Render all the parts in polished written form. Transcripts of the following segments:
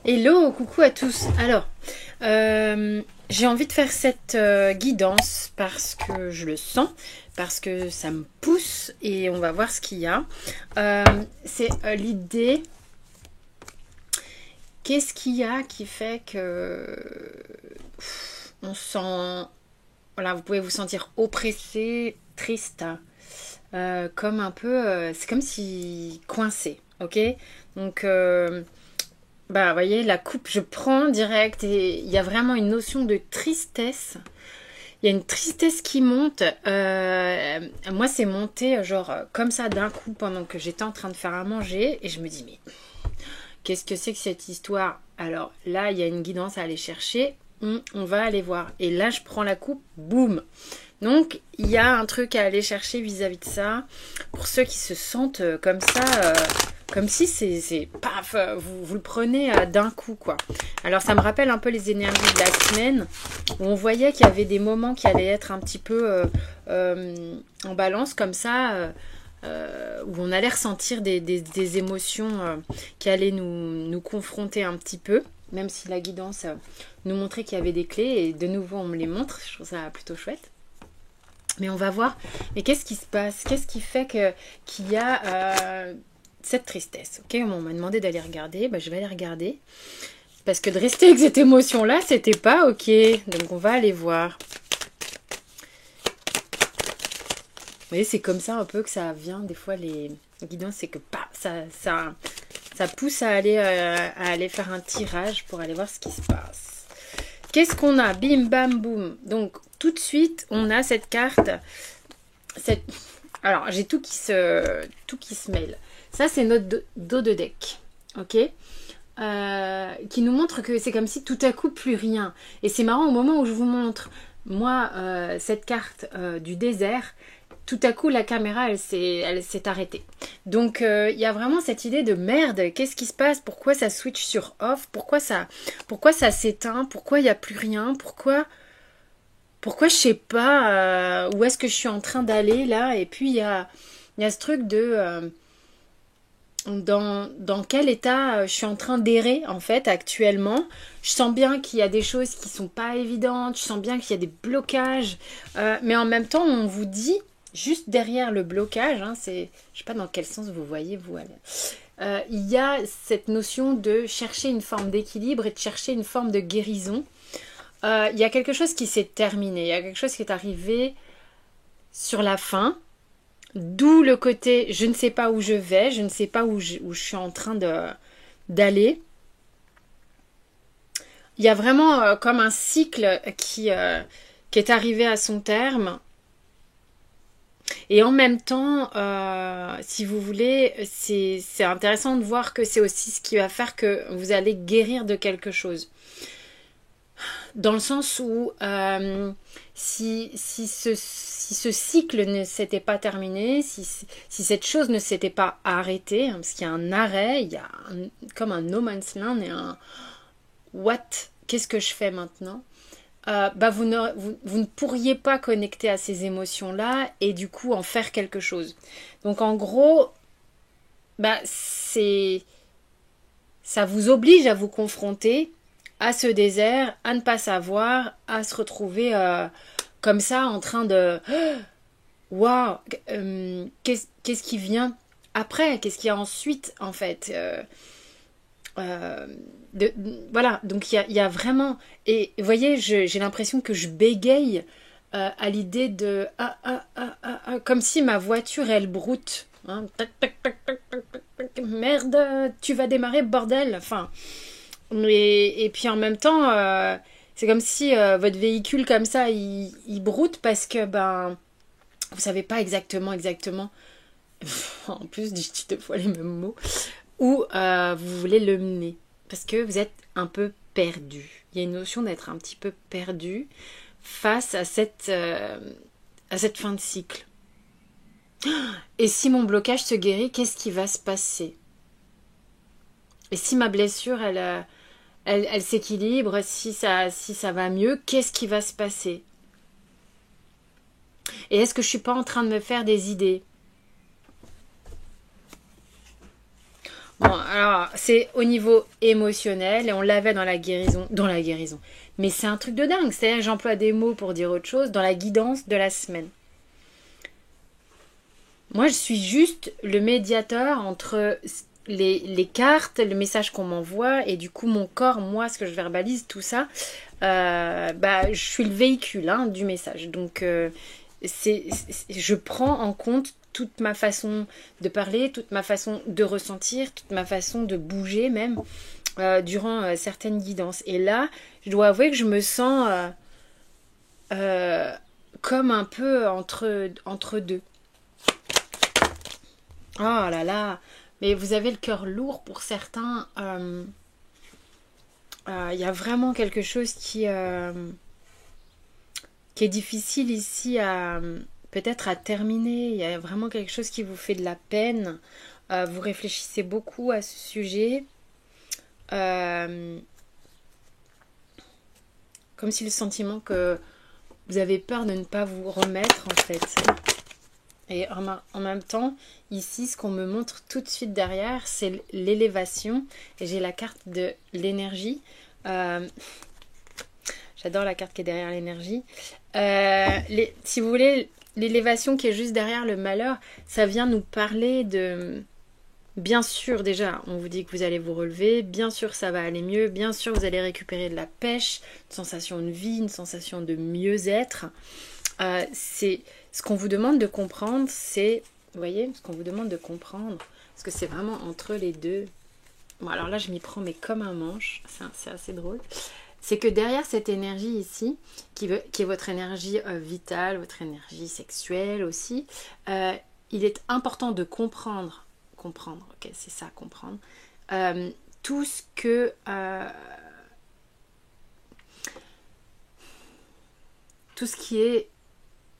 Hello, coucou à tous. Alors, j'ai envie de faire cette guidance parce que je le sens, parce que ça me pousse et on va voir ce qu'il y a. C'est l'idée, qu'est-ce qu'il y a qui fait que on sent, voilà, vous pouvez vous sentir oppressé, triste, comme un peu, c'est comme si coincé, ok? Donc, bah, vous voyez, la coupe, je prends direct et il y a vraiment une notion de tristesse. Il y a une tristesse qui monte. Moi, c'est monté genre comme ça d'un coup pendant que j'étais en train de faire à manger et je me dis, mais qu'est-ce que c'est que cette histoire? Alors là, il y a une guidance à aller chercher. On va aller voir. Et là, je prends la coupe, boum. Donc, il y a un truc à aller chercher vis-à-vis de ça. Pour ceux qui se sentent comme ça, comme si c'est paf, vous le prenez d'un coup, quoi. Alors, ça me rappelle un peu les énergies de la semaine, où on voyait qu'il y avait des moments qui allaient être un petit peu en balance, comme ça, où on allait ressentir des émotions qui allaient nous confronter un petit peu, même si la guidance nous montrait qu'il y avait des clés, et de nouveau, on me les montre. Je trouve ça plutôt chouette. Mais on va voir, mais qu'est-ce qui se passe? Qu'est-ce qui fait qu'il y a cette tristesse? Ok, on m'a demandé d'aller regarder, bah, je vais aller regarder. Parce que de rester avec cette émotion-là, c'était pas ok. Donc on va aller voir. Vous voyez, c'est comme ça un peu que ça vient. Des fois, les guidances, c'est que ça pousse à aller faire un tirage pour aller voir ce qui se passe. Qu'est-ce qu'on a? Bim, bam, boum. Donc, tout de suite, on a cette carte. Alors, j'ai tout qui se mêle. Ça, c'est notre dos de deck. Ok, qui nous montre que c'est comme si tout à coup, plus rien. Et c'est marrant, au moment où je vous montre, moi, cette carte du désert, tout à coup, la caméra, elle s'est arrêtée. Donc, il y a vraiment cette idée de merde. Qu'est-ce qui se passe? Pourquoi ça switch sur off? Pourquoi ça s'éteint? Pourquoi il n'y a plus rien? Pourquoi je sais pas où est-ce que je suis en train d'aller là? Et puis, il y a ce truc de dans quel état je suis en train d'errer en fait actuellement. Je sens bien qu'il y a des choses qui sont pas évidentes. Je sens bien qu'il y a des blocages. Mais en même temps, on vous dit... Juste derrière le blocage, hein, je ne sais pas dans quel sens vous voyez, vous. Il y a cette notion de chercher une forme d'équilibre et de chercher une forme de guérison. Il y a quelque chose qui s'est terminé, il y a quelque chose qui est arrivé sur la fin, d'où le côté je ne sais pas où je vais, je ne sais pas où je suis en train d'aller. Il y a vraiment comme un cycle qui est arrivé à son terme. Et en même temps, si vous voulez, c'est intéressant de voir que c'est aussi ce qui va faire que vous allez guérir de quelque chose. Dans le sens où si ce cycle ne s'était pas terminé, si cette chose ne s'était pas arrêtée, hein, parce qu'il y a un arrêt, il y a comme un no man's land et un what, qu'est-ce que je fais maintenant? Bah vous ne pourriez pas connecter à ces émotions-là et du coup en faire quelque chose. Donc en gros, bah ça vous oblige à vous confronter à ce désert, à ne pas savoir, à se retrouver comme ça en train de waouh, qu'est-ce qui vient après, qu'est-ce qu'il y a ensuite en fait. Voilà, donc il y a vraiment... Et vous voyez, j'ai l'impression que je bégaye à l'idée de... comme si ma voiture, elle broute. Hein, tac, tac, tac, tac, tac, tac, tac, merde, tu vas démarrer, bordel. Enfin, et puis en même temps, c'est comme si votre véhicule, comme ça, il broute parce que, ben, vous savez pas exactement... En plus, dis-je deux fois les mêmes mots. Où vous voulez le mener. Parce que vous êtes un peu perdu. Il y a une notion d'être un petit peu perdu face à cette fin de cycle. Et si mon blocage se guérit, qu'est-ce qui va se passer? Et si ma blessure, elle s'équilibre, si ça va mieux, qu'est-ce qui va se passer? Et est-ce que je suis pas en train de me faire des idées? Bon, alors, c'est au niveau émotionnel et on l'avait dans la guérison. Mais c'est un truc de dingue. C'est-à-dire, j'emploie des mots pour dire autre chose dans la guidance de la semaine. Moi, je suis juste le médiateur entre les cartes, le message qu'on m'envoie et du coup mon corps, moi, ce que je verbalise, tout ça, je suis le véhicule du message. Donc, je prends en compte toute ma façon de parler, toute ma façon de ressentir, toute ma façon de bouger même durant certaines guidances. Et là, je dois avouer que je me sens comme un peu entre deux. Oh là là, mais vous avez le cœur lourd pour certains. Il y a vraiment quelque chose qui est difficile ici à peut-être à terminer. Il y a vraiment quelque chose qui vous fait de la peine. Vous réfléchissez beaucoup à ce sujet. Comme si le sentiment que vous avez peur de ne pas vous remettre en fait. Et en même temps, ici, ce qu'on me montre tout de suite derrière, c'est l'élévation. Et j'ai la carte de l'énergie. J'adore la carte qui est derrière l'énergie. Si vous voulez, l'élévation qui est juste derrière le malheur, ça vient nous parler de... Bien sûr, déjà, on vous dit que vous allez vous relever. Bien sûr, ça va aller mieux. Bien sûr, vous allez récupérer de la pêche, une sensation de vie, une sensation de mieux-être. C'est ce qu'on vous demande de comprendre, c'est, vous voyez, ce qu'on vous demande de comprendre, parce que c'est vraiment entre les deux. Bon, alors là, je m'y prends, mais comme un manche, c'est assez drôle. C'est que derrière cette énergie ici, qui est votre énergie vitale, votre énergie sexuelle aussi, il est important de comprendre, ok, c'est ça, comprendre, tout ce que... tout ce qui est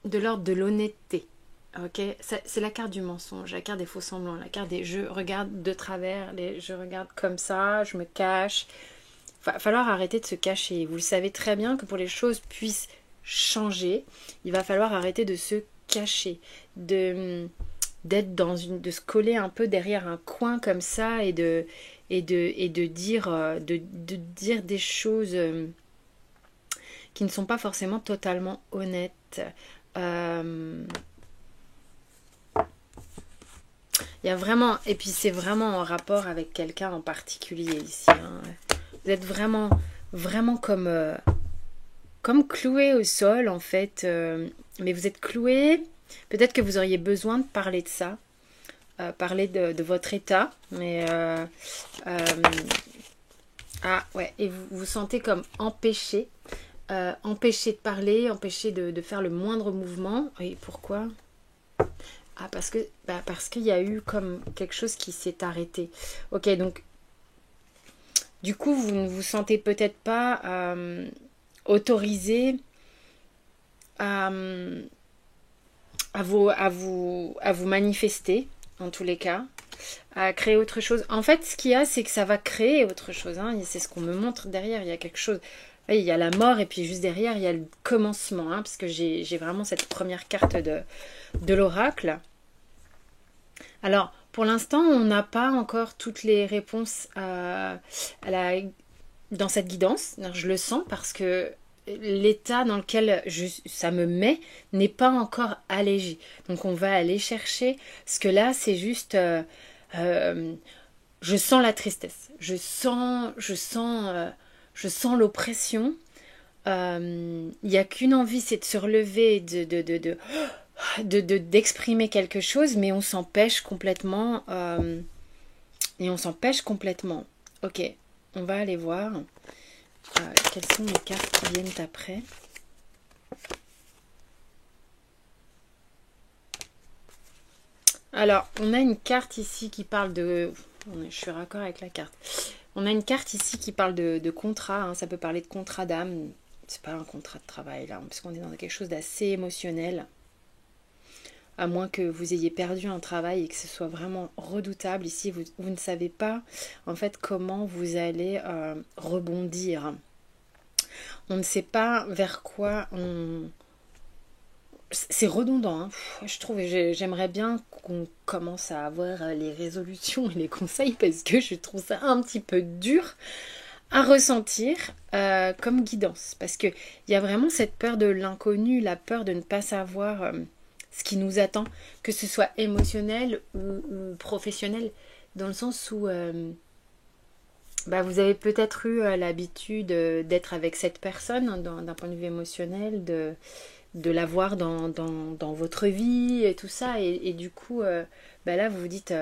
de l'ordre de l'honnêteté. Ok, c'est la carte du mensonge, la carte des faux semblants, la carte des je regarde de travers, je regarde comme ça, je me cache. Il va falloir arrêter de se cacher. Vous le savez très bien que pour les choses puissent changer, il va falloir arrêter de se cacher, de se coller un peu derrière un coin comme ça et de dire des choses qui ne sont pas forcément totalement honnêtes. Il y a vraiment, et puis c'est vraiment en rapport avec quelqu'un en particulier ici. Vous êtes vraiment, vraiment comme cloué au sol en fait. Mais vous êtes cloué. Peut-être que vous auriez besoin de parler de ça, parler de votre état. Mais et vous vous sentez comme empêché. Empêché de parler, empêché de faire le moindre mouvement. Et pourquoi ? Parce qu'il y a eu comme quelque chose qui s'est arrêté. Ok, donc du coup, vous ne vous sentez peut-être pas autorisé à vous manifester, en tous les cas, à créer autre chose. En fait, ce qu'il y a, c'est que ça va créer autre chose. C'est ce qu'on me montre derrière. Il y a quelque chose. Il y a la mort et puis juste derrière, il y a le commencement. Parce que j'ai vraiment cette première carte de l'oracle. Alors, pour l'instant, on n'a pas encore toutes les réponses dans cette guidance. Je le sens parce que l'état dans lequel ça me met n'est pas encore allégé. Donc, on va aller chercher. Parce que là, c'est juste... je sens la tristesse. Je sens l'oppression. Il n'y a qu'une envie, c'est de se relever, d'exprimer quelque chose, mais on s'empêche complètement. Ok, on va aller voir quelles sont les cartes qui viennent après. Alors, on a une carte ici qui parle de... Je suis raccord avec la carte. On a une carte ici qui parle de contrat. Ça peut parler de contrat d'âme. C'est pas un contrat de travail là, parce qu'on est dans quelque chose d'assez émotionnel. À moins que vous ayez perdu un travail et que ce soit vraiment redoutable. Ici, vous ne savez pas en fait comment vous allez rebondir. On ne sait pas vers quoi c'est redondant, hein. Je trouve, j'aimerais bien qu'on commence à avoir les résolutions et les conseils parce que je trouve ça un petit peu dur à ressentir comme guidance. Parce qu'il y a vraiment cette peur de l'inconnu, la peur de ne pas savoir ce qui nous attend, que ce soit émotionnel ou professionnel, dans le sens où bah, vous avez peut-être eu l'habitude d'être avec cette personne hein, d'un point de vue émotionnel, de l'avoir dans votre vie et tout ça. Et du coup, bah là, vous vous dites,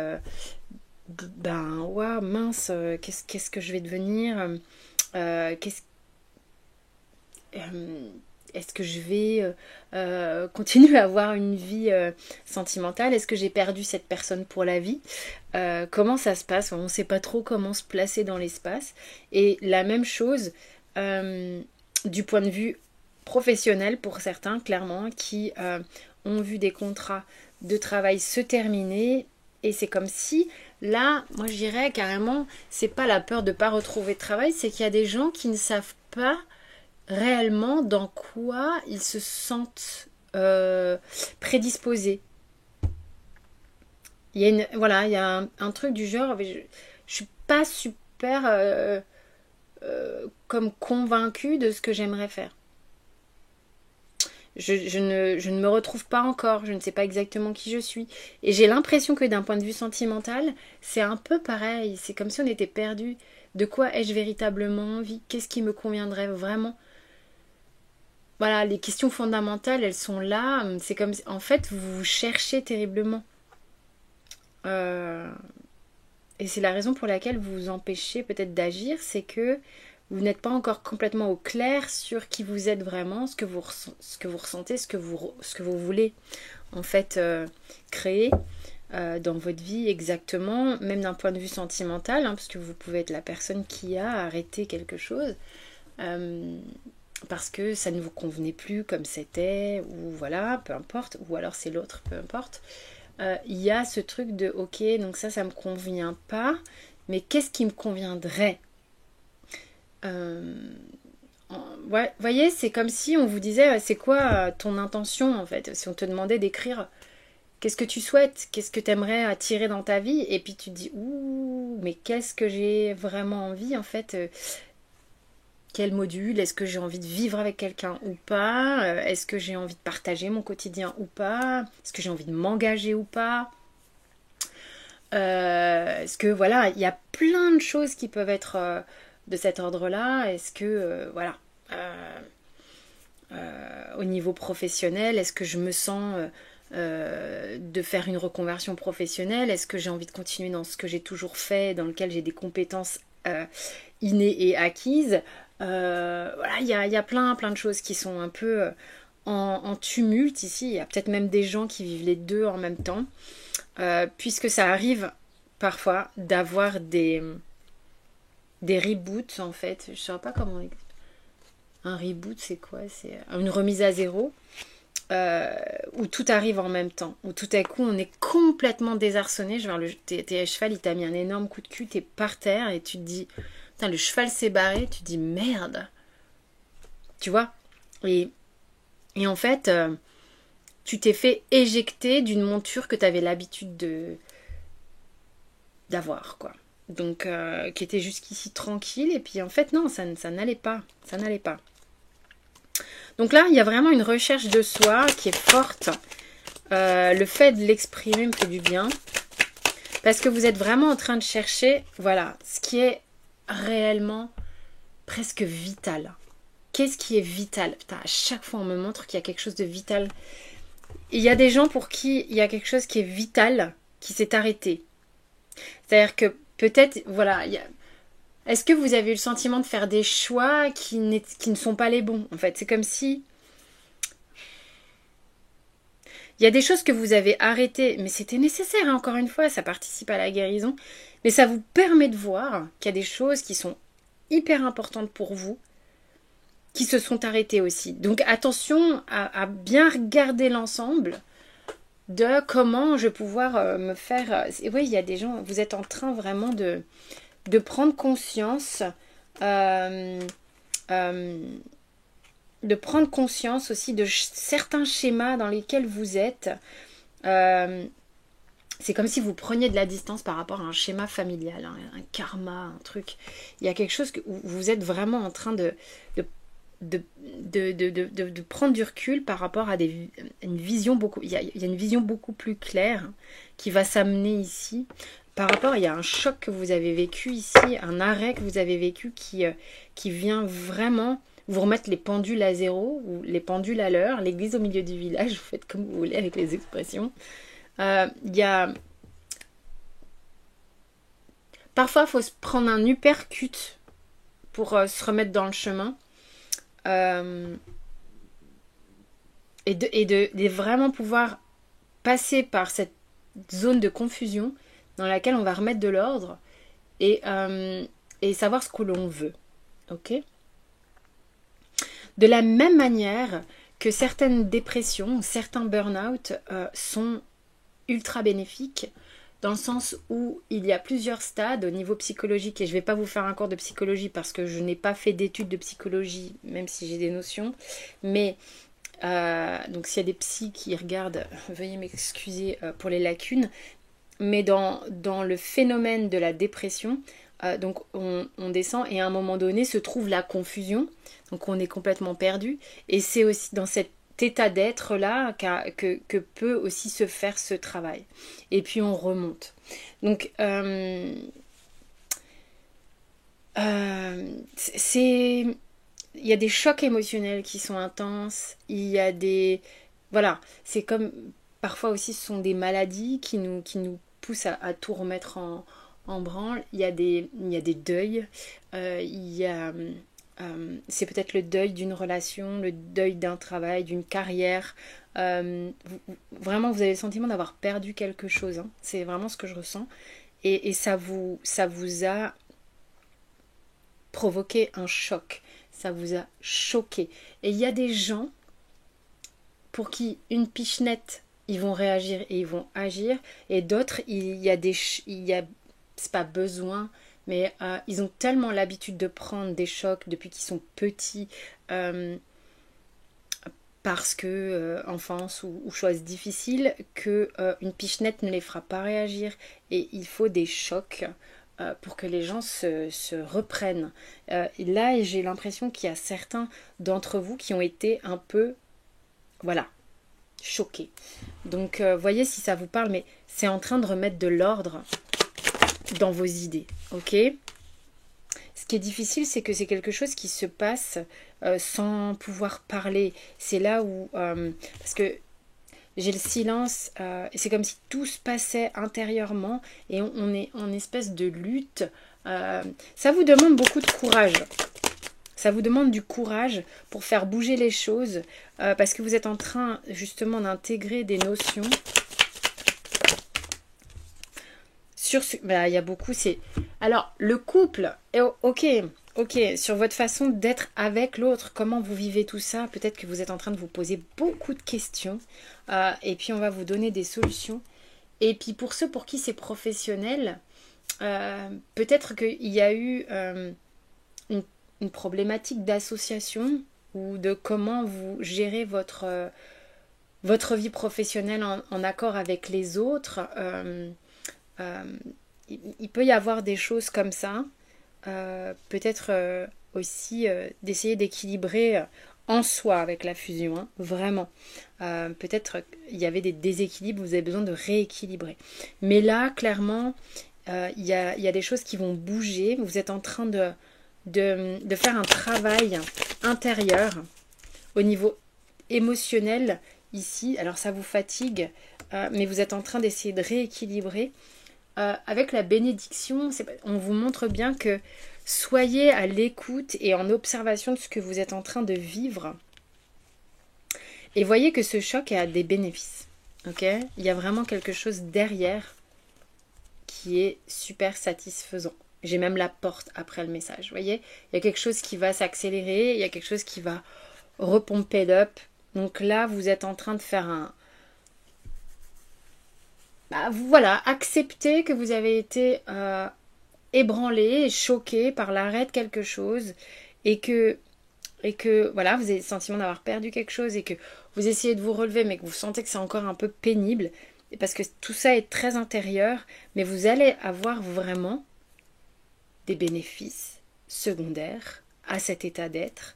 ben, ouais, mince, qu'est-ce que je vais devenir qu'est-ce, est-ce que je vais continuer à avoir une vie sentimentale? Est-ce que j'ai perdu cette personne pour la vie? Comment ça se passe? On ne sait pas trop comment se placer dans l'espace. Et la même chose du point de vue professionnel pour certains, clairement, qui ont vu des contrats de travail se terminer. Et c'est comme si, là, moi je dirais carrément, c'est pas la peur de ne pas retrouver de travail, c'est qu'il y a des gens qui ne savent pas réellement dans quoi ils se sentent prédisposés. Il y a voilà, il y a un truc du genre, je suis pas super comme convaincue de ce que j'aimerais faire. Je ne me retrouve pas encore, je ne sais pas exactement qui je suis. Et j'ai l'impression que d'un point de vue sentimental, c'est un peu pareil. C'est comme si on était perdu. De quoi ai-je véritablement envie? Qu'est-ce qui me conviendrait vraiment? Voilà, les questions fondamentales, elles sont là. C'est comme, en fait, vous vous cherchez terriblement. Euh, et c'est la raison pour laquelle vous vous empêchez peut-être d'agir, c'est que vous n'êtes pas encore complètement au clair sur qui vous êtes vraiment, ce que vous ressentez, ce que vous voulez en fait créer dans votre vie exactement, même d'un point de vue sentimental, hein, parce que vous pouvez être la personne qui a arrêté quelque chose. Parce que ça ne vous convenait plus comme c'était, ou voilà, peu importe, ou alors c'est l'autre, peu importe. Il y a ce truc de ok, donc ça me convient pas, mais qu'est-ce qui me conviendrait? Ouais, voyez, c'est comme si on vous disait c'est quoi ton intention en fait? Si on te demandait d'écrire qu'est-ce que tu souhaites, qu'est-ce que tu aimerais attirer dans ta vie, et puis tu te dis ouh, mais qu'est-ce que j'ai vraiment envie en fait? Quel module? Est-ce que j'ai envie de vivre avec quelqu'un ou pas? Est-ce que j'ai envie de partager mon quotidien ou pas? Est-ce que j'ai envie de m'engager ou pas? Est-ce que voilà, il y a plein de choses qui peuvent être de cet ordre-là. Est-ce que voilà, au niveau professionnel, est-ce que je me sens de faire une reconversion professionnelle? Est-ce que j'ai envie de continuer dans ce que j'ai toujours fait, dans lequel j'ai des compétences innées et acquises? Voilà, il y a plein de choses qui sont un peu en tumulte ici. Il y a peut-être même des gens qui vivent les deux en même temps, puisque ça arrive parfois d'avoir des reboots en fait. Je ne sais pas comment. Un reboot, c'est quoi? C'est une remise à zéro. Où tout arrive en même temps, où tout à coup on est complètement désarçonné. T'es cheval, il t'a mis un énorme coup de cul, t'es par terre et tu te dis, putain, le cheval s'est barré, tu te dis merde, tu vois. Et en fait, tu t'es fait éjecter d'une monture que t'avais l'habitude d'avoir, quoi. Donc, qui était jusqu'ici tranquille, et puis en fait, non, ça n'allait pas, ça n'allait pas. Donc là, il y a vraiment une recherche de soi qui est forte. Le fait de l'exprimer me fait du bien. Parce que vous êtes vraiment en train de chercher, voilà, ce qui est réellement presque vital. Qu'est-ce qui est vital? Putain, à chaque fois, on me montre qu'il y a quelque chose de vital. Il y a des gens pour qui il y a quelque chose qui est vital, qui s'est arrêté. C'est-à-dire que peut-être, voilà, est-ce que vous avez eu le sentiment de faire des choix qui ne sont pas les bons? En fait, c'est comme si il y a des choses que vous avez arrêtées, mais c'était nécessaire, hein, encore une fois, ça participe à la guérison. Mais ça vous permet de voir qu'il y a des choses qui sont hyper importantes pour vous, qui se sont arrêtées aussi. Donc attention à bien regarder l'ensemble de comment je vais pouvoir me faire... Oui, il y a des gens, vous êtes en train vraiment de prendre conscience de prendre conscience aussi de certains schémas dans lesquels vous êtes. C'est comme si vous preniez de la distance par rapport à un schéma familial, hein, un karma, un truc. Il y a quelque chose où vous êtes vraiment en train de prendre du recul par rapport à une vision beaucoup... Il y a une vision beaucoup plus claire qui va s'amener ici. Par rapport, il y a un choc que vous avez vécu ici, un arrêt que vous avez vécu qui vient vraiment vous remettre les pendules à zéro ou les pendules à l'heure, l'église au milieu du village, vous faites comme vous voulez avec les expressions. Il y a... Parfois, il faut se prendre un uppercut pour se remettre dans le chemin. Et de vraiment pouvoir passer par cette zone de confusion dans laquelle on va remettre de l'ordre et savoir ce que l'on veut. Ok ? De la même manière que certaines dépressions, certains burn-out sont ultra bénéfiques, dans le sens où il y a plusieurs stades au niveau psychologique, et je ne vais pas vous faire un cours de psychologie parce que je n'ai pas fait d'études de psychologie, même si j'ai des notions, mais donc s'il y a des psys qui regardent, veuillez m'excuser pour les lacunes, mais dans le phénomène de la dépression, donc on descend et à un moment donné se trouve la confusion, donc on est complètement perdu, et c'est aussi dans cet état d'être là que peut aussi se faire ce travail, et puis on remonte. Donc il y a des chocs émotionnels qui sont intenses, il y a des... Voilà, c'est comme... Parfois aussi ce sont des maladies qui nous poussent à tout remettre en branle. Il y a des deuils, c'est peut-être le deuil d'une relation, le deuil d'un travail, d'une carrière. Vraiment, vous avez le sentiment d'avoir perdu quelque chose, hein. C'est vraiment ce que je ressens. Et ça vous a provoqué un choc. Ça vous a choqué. Et il y a des gens pour qui une pichenette, ils vont réagir et ils vont agir. Et d'autres, c'est pas besoin, mais ils ont tellement l'habitude de prendre des chocs depuis qu'ils sont petits, parce que enfance ou choses difficiles, que une pichenette ne les fera pas réagir. Et il faut des chocs pour que les gens se reprennent. Et là, j'ai l'impression qu'il y a certains d'entre vous qui ont été un peu, voilà, choqués. Donc, voyez si ça vous parle, mais c'est en train de remettre de l'ordre dans vos idées, ok ? Ce qui est difficile, c'est que c'est quelque chose qui se passe sans pouvoir parler. C'est là où... parce que j'ai le silence, et c'est comme si tout se passait intérieurement, et on est en espèce de lutte. Ça vous demande beaucoup de courage. Ça vous demande du courage pour faire bouger les choses, parce que vous êtes en train justement d'intégrer des notions. Il y a beaucoup, c'est... Alors, le couple, ok, sur votre façon d'être avec l'autre, comment vous vivez tout ça, peut-être que vous êtes en train de vous poser beaucoup de questions, et puis on va vous donner des solutions. Et puis pour ceux pour qui c'est professionnel, peut-être qu'il y a eu une problématique d'association, ou de comment vous gérez votre vie professionnelle en accord avec les autres. Il peut y avoir des choses comme ça, peut-être aussi d'essayer d'équilibrer en soi avec la fusion, hein, vraiment. Peut-être il y avait des déséquilibres, vous avez besoin de rééquilibrer. Mais là, clairement, il y a des choses qui vont bouger. Vous êtes en train de faire un travail intérieur au niveau émotionnel ici. Alors ça vous fatigue, mais vous êtes en train d'essayer de rééquilibrer. Avec la bénédiction, on vous montre bien que soyez à l'écoute et en observation de ce que vous êtes en train de vivre. Et voyez que ce choc a des bénéfices. Okay ? Il y a vraiment quelque chose derrière qui est super satisfaisant. J'ai même la porte après le message. Voyez ? Il y a quelque chose qui va s'accélérer, il y a quelque chose qui va repomper up. Donc là, vous êtes en train de faire voilà, acceptez que vous avez été ébranlé et choqué par l'arrêt de quelque chose, et que et que voilà, vous avez le sentiment d'avoir perdu quelque chose et que vous essayez de vous relever mais que vous sentez que c'est encore un peu pénible, parce que tout ça est très intérieur, mais vous allez avoir vraiment des bénéfices secondaires à cet état d'être.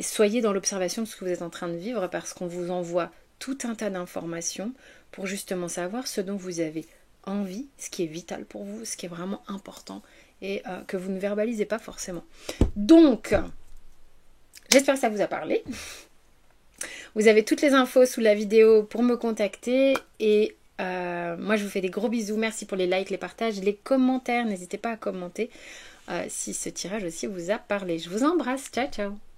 Soyez dans l'observation de ce que vous êtes en train de vivre parce qu'on vous envoie tout un tas d'informations pour justement savoir ce dont vous avez envie, ce qui est vital pour vous, ce qui est vraiment important et que vous ne verbalisez pas forcément. Donc, j'espère que ça vous a parlé. Vous avez toutes les infos sous la vidéo pour me contacter et moi je vous fais des gros bisous. Merci pour les likes, les partages, les commentaires. N'hésitez pas à commenter si ce tirage aussi vous a parlé. Je vous embrasse. Ciao, ciao.